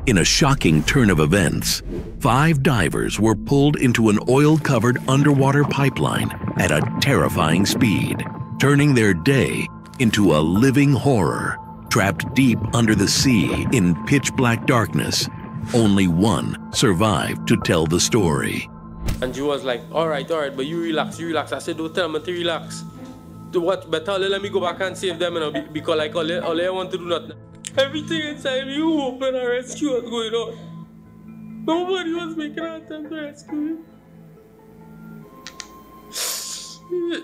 In a shocking turn of events, 5 divers were pulled into an oil-covered underwater pipeline at a terrifying speed, turning their day into a living horror. Trapped deep under the sea in pitch-black darkness, only one survived to tell the story. And she was like, all right, but you relax. I said, don't tell me to relax. To what? Better let me go back and save them, because like all I want to do nothing. Everything inside me, hope and a rescue was going on. Nobody was making an attempt to rescue me.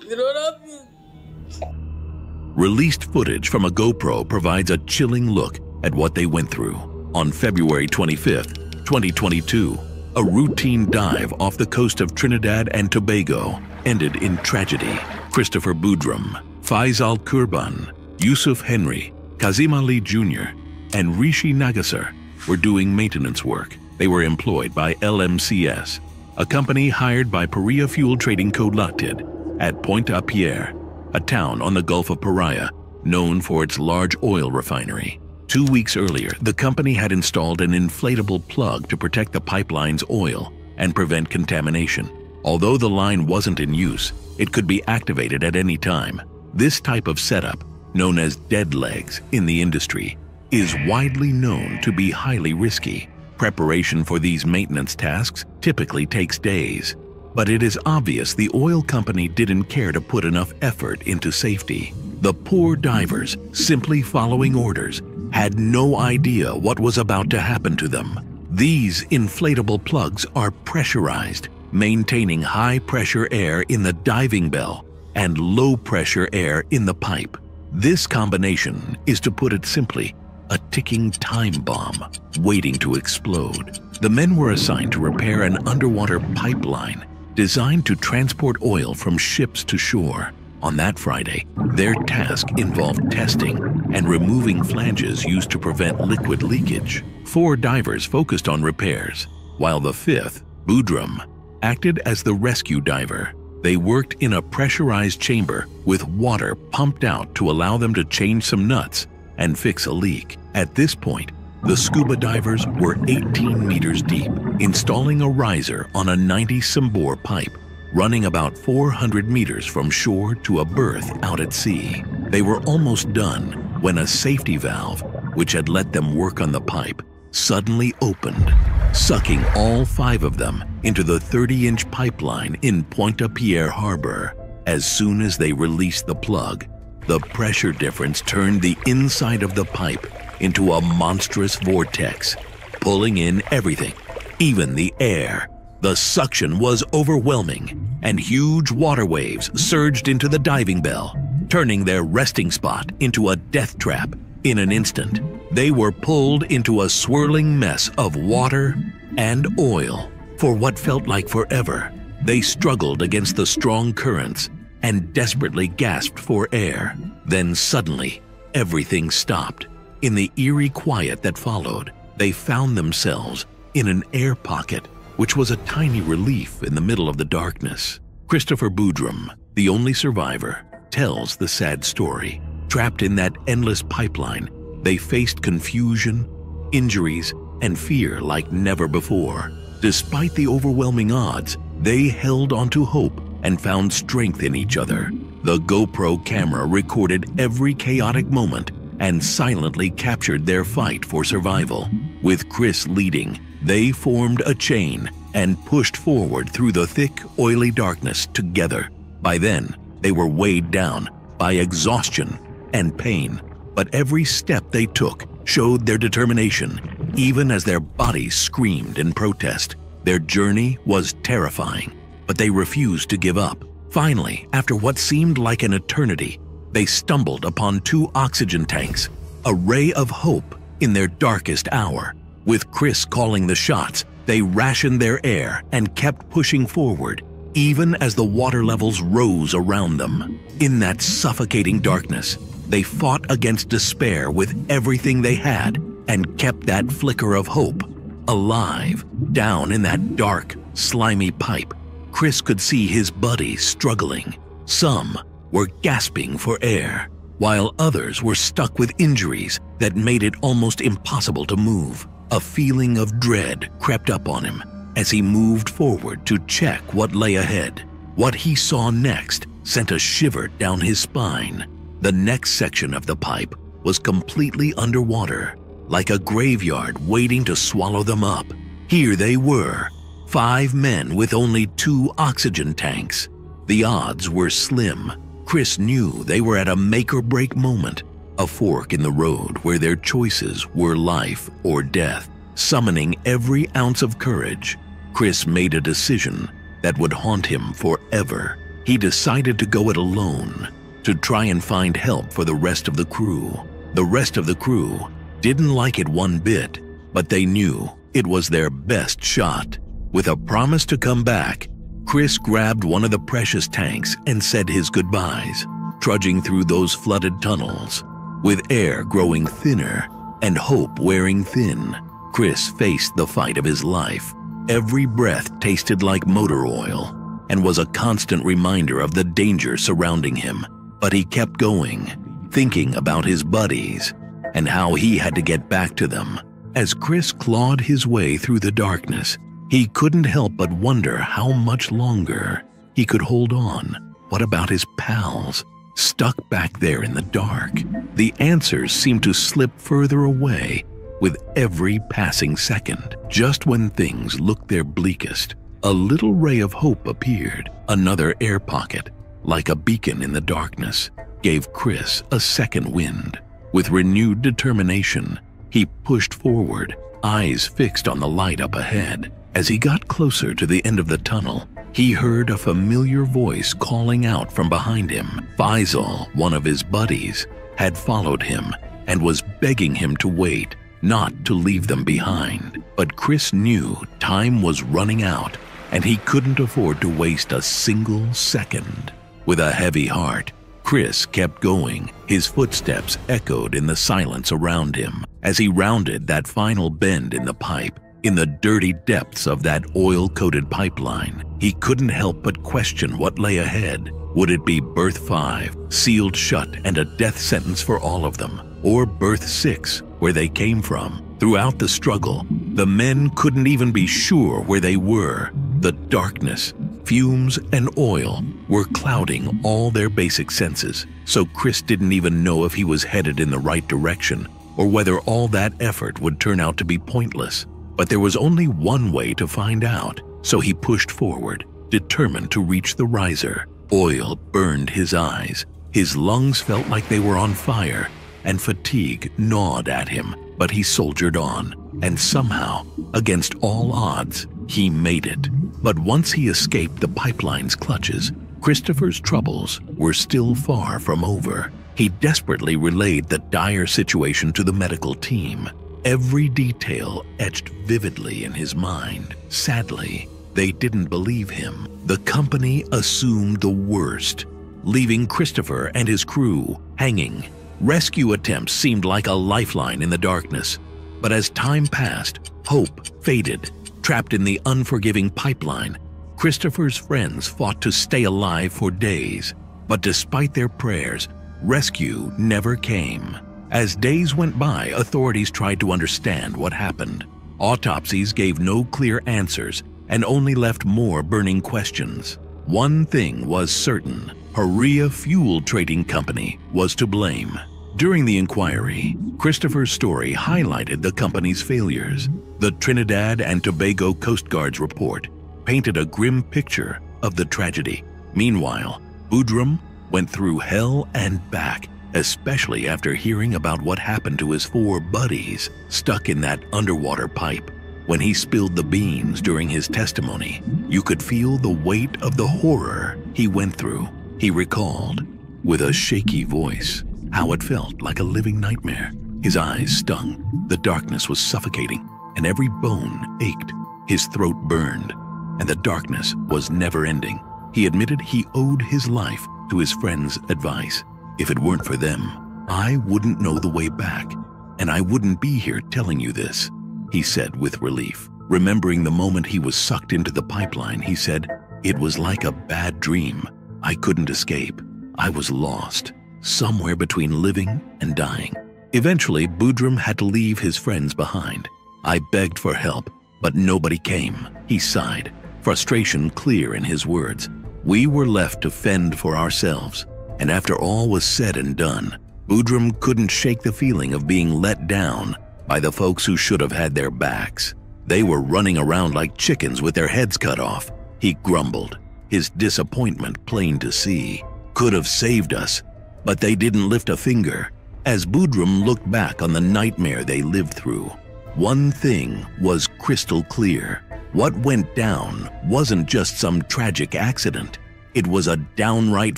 You know what I mean? Released footage from a GoPro provides a chilling look at what they went through. On February 25th, 2022, a routine dive off the coast of Trinidad and Tobago ended in tragedy. Christopher Boudrum, Faisal Kurban, Yusuf Henry, Kazim Ali Jr., and Rishi Nagasar were doing maintenance work. They were employed by LMCS, a company hired by Paria Fuel Trading Co. Ltd. at Pointe-à-Pierre, a town on the Gulf of Paria known for its large oil refinery. 2 weeks earlier, the company had installed an inflatable plug to protect the pipeline's oil and prevent contamination. Although the line wasn't in use, it could be activated at any time. This type of setup, known as dead legs in the industry, is widely known to be highly risky. Preparation for these maintenance tasks typically takes days, but it is obvious the oil company didn't care to put enough effort into safety. The poor divers, simply following orders, had no idea what was about to happen to them. These inflatable plugs are pressurized, maintaining high-pressure air in the diving bell and low-pressure air in the pipe. This combination is, to put it simply, a ticking time bomb waiting to explode. The men were assigned to repair an underwater pipeline designed to transport oil from ships to shore. On that Friday, their task involved testing and removing flanges used to prevent liquid leakage. 4 divers focused on repairs, while the 5th, Boudrum, acted as the rescue diver. They worked in a pressurized chamber with water pumped out to allow them to change some nuts and fix a leak. At this point, the scuba divers were 18 meters deep, installing a riser on a 90-some bore pipe, running about 400 meters from shore to a berth out at sea. They were almost done when a safety valve, which had let them work on the pipe, suddenly opened, sucking all 5 of them into the 30-inch pipeline in Pointe-à-Pierre harbor. As soon as they released the plug, the pressure difference turned the inside of the pipe into a monstrous vortex, pulling in everything, even the air. The suction was overwhelming, and huge water waves surged into the diving bell, turning their resting spot into a death trap in an instant. They were pulled into a swirling mess of water and oil. For what felt like forever, they struggled against the strong currents and desperately gasped for air. Then suddenly, everything stopped. In the eerie quiet that followed, they found themselves in an air pocket, which was a tiny relief in the middle of the darkness. Christopher Boudrum, the only survivor, tells the sad story. Trapped in that endless pipeline, they faced confusion, injuries, and fear like never before. Despite the overwhelming odds, they held onto hope and found strength in each other. The GoPro camera recorded every chaotic moment and silently captured their fight for survival. With Chris leading, they formed a chain and pushed forward through the thick, oily darkness together. By then, they were weighed down by exhaustion and pain, but every step they took showed their determination, even as their bodies screamed in protest. Their journey was terrifying, but they refused to give up. Finally, after what seemed like an eternity, they stumbled upon 2 oxygen tanks, a ray of hope in their darkest hour. With Chris calling the shots, they rationed their air and kept pushing forward, even as the water levels rose around them. In that suffocating darkness, they fought against despair with everything they had and kept that flicker of hope alive. Down in that dark, slimy pipe, Chris could see his buddies struggling. Some were gasping for air, while others were stuck with injuries that made it almost impossible to move. A feeling of dread crept up on him as he moved forward to check what lay ahead. What he saw next sent a shiver down his spine. The next section of the pipe was completely underwater, like a graveyard waiting to swallow them up. Here they were, 5 men with only 2 oxygen tanks. The odds were slim. Chris knew they were at a make-or-break moment, a fork in the road where their choices were life or death. Summoning every ounce of courage, Chris made a decision that would haunt him forever. He decided to go it alone, to try and find help for the rest of the crew. The rest of the crew didn't like it one bit, but they knew it was their best shot. With a promise to come back, Chris grabbed one of the precious tanks and said his goodbyes, trudging through those flooded tunnels. With air growing thinner and hope wearing thin, Chris faced the fight of his life. Every breath tasted like motor oil and was a constant reminder of the danger surrounding him. But he kept going, thinking about his buddies and how he had to get back to them. As Chris clawed his way through the darkness, he couldn't help but wonder how much longer he could hold on. What about his pals, stuck back there in the dark? The answers seemed to slip further away with every passing second. Just when things looked their bleakest, a little ray of hope appeared. Another air pocket, like a beacon in the darkness, gave Chris a second wind. With renewed determination, he pushed forward, eyes fixed on the light up ahead. As he got closer to the end of the tunnel, he heard a familiar voice calling out from behind him. Faisal, one of his buddies, had followed him and was begging him to wait, not to leave them behind. But Chris knew time was running out and he couldn't afford to waste a single second. With a heavy heart, Chris kept going. His footsteps echoed in the silence around him. As he rounded that final bend in the pipe, in the dirty depths of that oil-coated pipeline, he couldn't help but question what lay ahead. Would it be Berth 5, sealed shut and a death sentence for all of them, or Berth 6, where they came from? Throughout the struggle, the men couldn't even be sure where they were. The darkness, fumes, and oil were clouding all their basic senses, so Chris didn't even know if he was headed in the right direction or whether all that effort would turn out to be pointless. But there was only one way to find out, so he pushed forward, determined to reach the riser. Oil burned his eyes, his lungs felt like they were on fire, and fatigue gnawed at him, but he soldiered on, and somehow, against all odds, he made it. But once he escaped the pipeline's clutches, Christopher's troubles were still far from over. He desperately relayed the dire situation to the medical team, every detail etched vividly in his mind. Sadly, they didn't believe him. The company assumed the worst, leaving Christopher and his crew hanging. Rescue attempts seemed like a lifeline in the darkness, but as time passed, hope faded. Trapped in the unforgiving pipeline, Christopher's friends fought to stay alive for days, but despite their prayers, rescue never came. As days went by, authorities tried to understand what happened. Autopsies gave no clear answers and only left more burning questions. One thing was certain: Paria Fuel Trading Company was to blame. During the inquiry, Christopher's story highlighted the company's failures. The Trinidad and Tobago Coast Guard's report painted a grim picture of the tragedy. Meanwhile, Boudrum went through hell and back, especially after hearing about what happened to his 4 buddies stuck in that underwater pipe. When he spilled the beans during his testimony, you could feel the weight of the horror he went through. He recalled, with a shaky voice, how it felt like a living nightmare. His eyes stung, the darkness was suffocating, and every bone ached. His throat burned, and the darkness was never ending. He admitted he owed his life to his friends' advice. If it weren't for them, I wouldn't know the way back, and I wouldn't be here telling you this, he said with relief. Remembering the moment he was sucked into the pipeline, he said, "It was like a bad dream. I couldn't escape. I was lost, somewhere between living and dying." Eventually, Boudrum had to leave his friends behind. I begged for help, but nobody came. He sighed, frustration clear in his words. We were left to fend for ourselves, and after all was said and done, Boudreaux couldn't shake the feeling of being let down by the folks who should have had their backs. They were running around like chickens with their heads cut off. He grumbled, his disappointment plain to see. Could have saved us, but they didn't lift a finger. As Boudreaux looked back on the nightmare they lived through, one thing was crystal clear. What went down wasn't just some tragic accident. It was a downright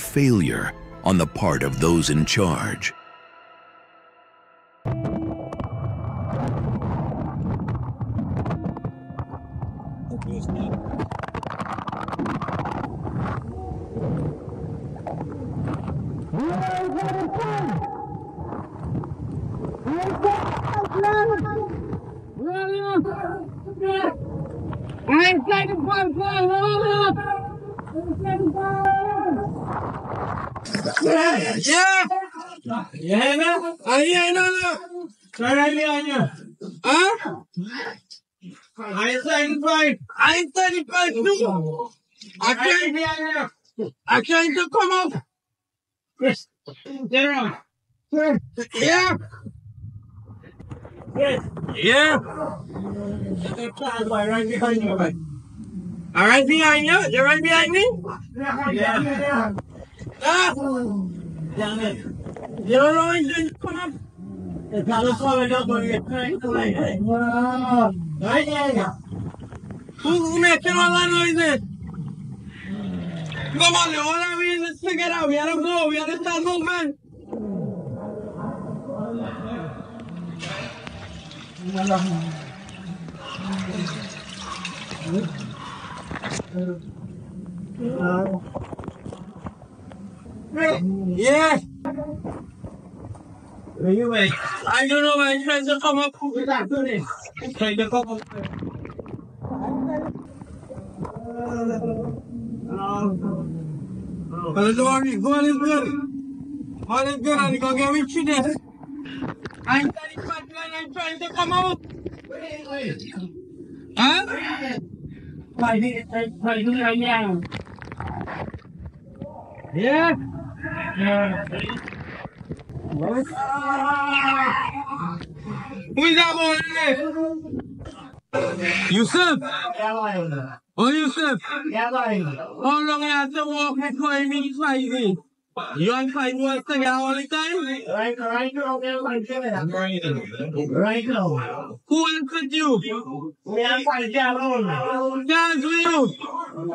failure on the part of those in charge. I'm trying to come up. Chris, get around. Yeah. Yeah. Right behind you. All right behind you? They're right behind me? Yeah. Down there. You don't know anything? Come up. It's not a solid up on your tank. Right there. Who's making all that noise? Come on, all that we is to get out. We gotta go. We gotta start moving. Yeah. Where you at? I don't know, man. Trying to come up. Trying to come up. Don't worry. All is good. All is good. I'm gonna get me through this. I'm trying to come out. Huh? Yeah. Who's that boy there? Yusuf? Oh, Yusuf? How long you have to walk before you meet Spicy? You want 5 more to get all the time? Right now. Who answered you? We have 5 gallons. Dance with you?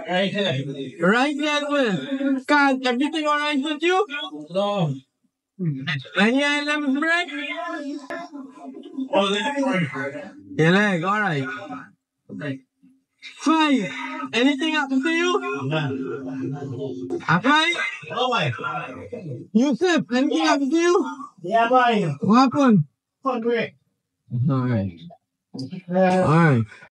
Right here. Right here, well. Can't everything alright with you? No. And your lemon break? Your leg, alright. 5. Anything happen to you? No. A 5? No, my. Yusuf, anything happen to you? Yeah, boy. What happened? Alright. Alright.